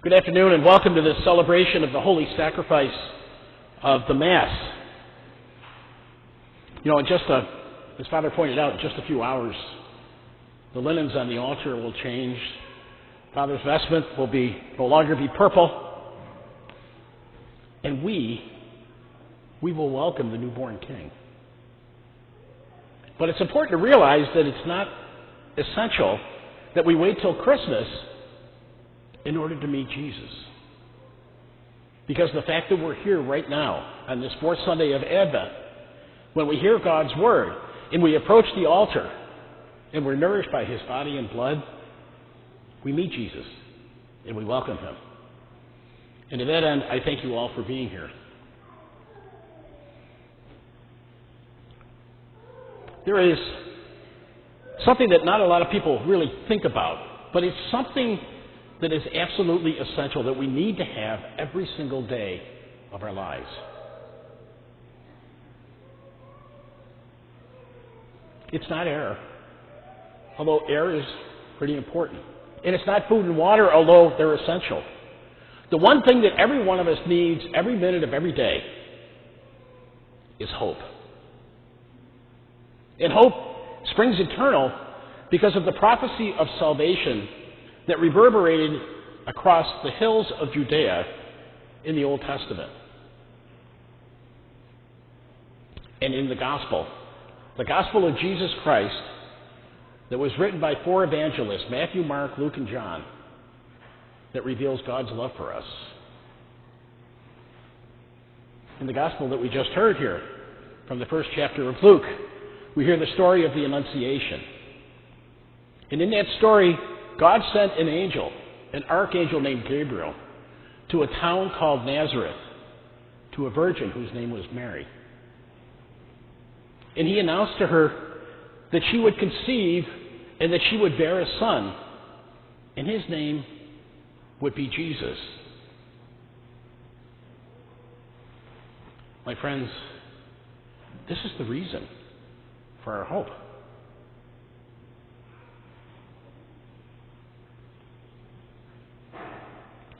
Good afternoon and welcome to this celebration of the holy sacrifice of the Mass. As Father pointed out, in just a few hours, the linens on the altar will change. Father's vestment will no longer be purple. And we will welcome the newborn King. But it's important to realize that it's not essential that we wait till Christmas in order to meet Jesus. Because the fact that we're here right now, on this fourth Sunday of Advent, when we hear God's Word, and we approach the altar, and we're nourished by His body and blood, we meet Jesus, and we welcome Him. And to that end, I thank you all for being here. There is something that not a lot of people really think about, but it's something that is absolutely essential that we need to have every single day of our lives. It's not air, although air is pretty important. And it's not food and water, although they're essential. The one thing that every one of us needs every minute of every day is hope. And hope springs eternal because of the prophecy of salvation that reverberated across the hills of Judea in the Old Testament. And in the Gospel of Jesus Christ, that was written by four evangelists, Matthew, Mark, Luke, and John, that reveals God's love for us. In the Gospel that we just heard here, from the first chapter of Luke, we hear the story of the Annunciation. And in that story, God sent an archangel named Gabriel, to a town called Nazareth, to a virgin whose name was Mary. And he announced to her that she would conceive and that she would bear a son, and his name would be Jesus. My friends, this is the reason for our hope.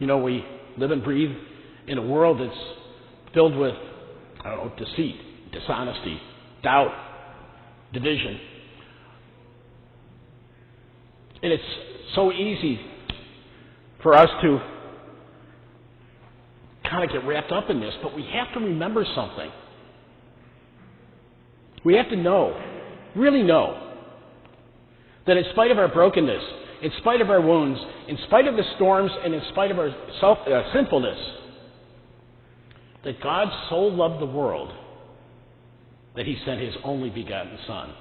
We live and breathe in a world that's filled with, deceit, dishonesty, doubt, division. And it's so easy for us to kind of get wrapped up in this, but we have to remember something. We have to really know, that in spite of our brokenness, in spite of our wounds, in spite of the storms, and in spite of our sinfulness, that God so loved the world that He sent His only begotten Son.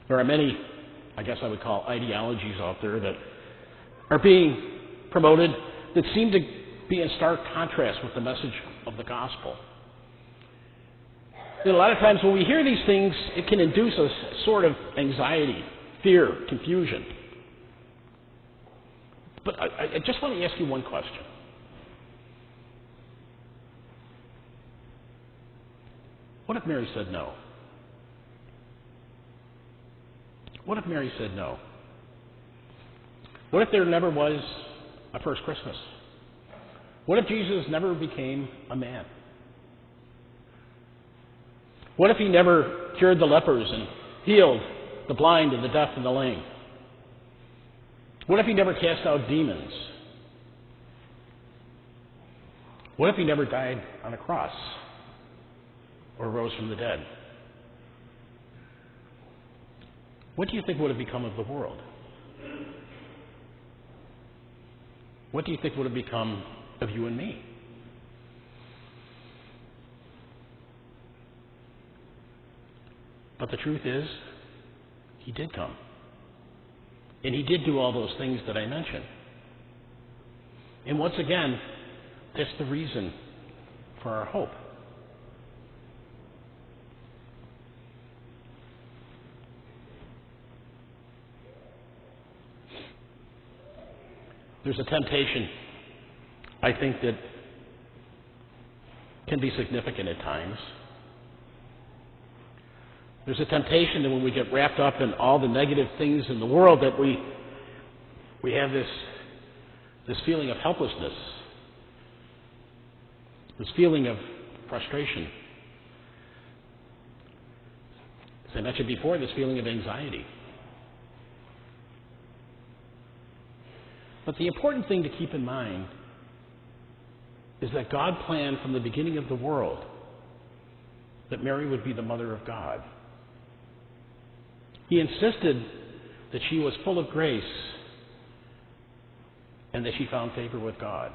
There are many, I guess I would call, ideologies out there that are being promoted that seem to be in stark contrast with the message of the gospel. And a lot of times when we hear these things, it can induce a sort of anxiety, fear, confusion. But I just want to ask you one question. What if Mary said no? What if Mary said no? What if there never was a first Christmas? What if Jesus never became a man? What if He never cured the lepers and healed the blind and the deaf and the lame? What if He never cast out demons? What if He never died on a cross or rose from the dead? What do you think would have become of the world? What do you think would have become of you and me? But the truth is, He did come. And He did do all those things that I mentioned. And once again, that's the reason for our hope. There's a temptation, I think, that can be significant at times. There's a temptation that when we get wrapped up in all the negative things in the world that we have this feeling of helplessness, this feeling of frustration. As I mentioned before, this feeling of anxiety. But the important thing to keep in mind is that God planned from the beginning of the world that Mary would be the mother of God. He insisted that she was full of grace and that she found favor with God.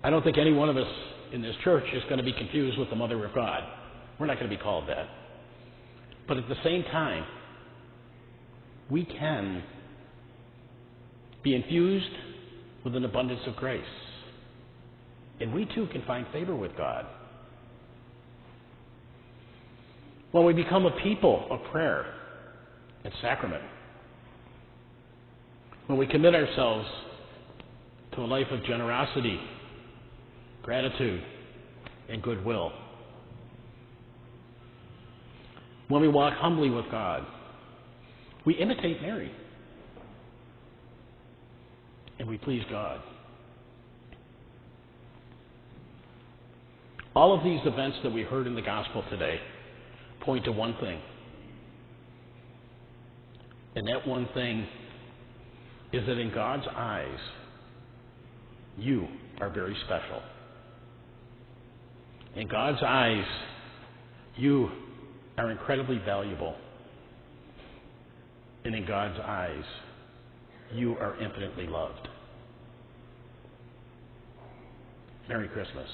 I don't think any one of us in this church is going to be confused with the Mother of God. We're not going to be called that. But at the same time, we can be infused with an abundance of grace. And we too can find favor with God. When we become a people of prayer and sacrament, when we commit ourselves to a life of generosity, gratitude, and goodwill, when we walk humbly with God, we imitate Mary and we please God. All of these events that we heard in the gospel today point to one thing. And that one thing is that in God's eyes, you are very special. In God's eyes, you are incredibly valuable. And in God's eyes, you are infinitely loved. Merry Christmas.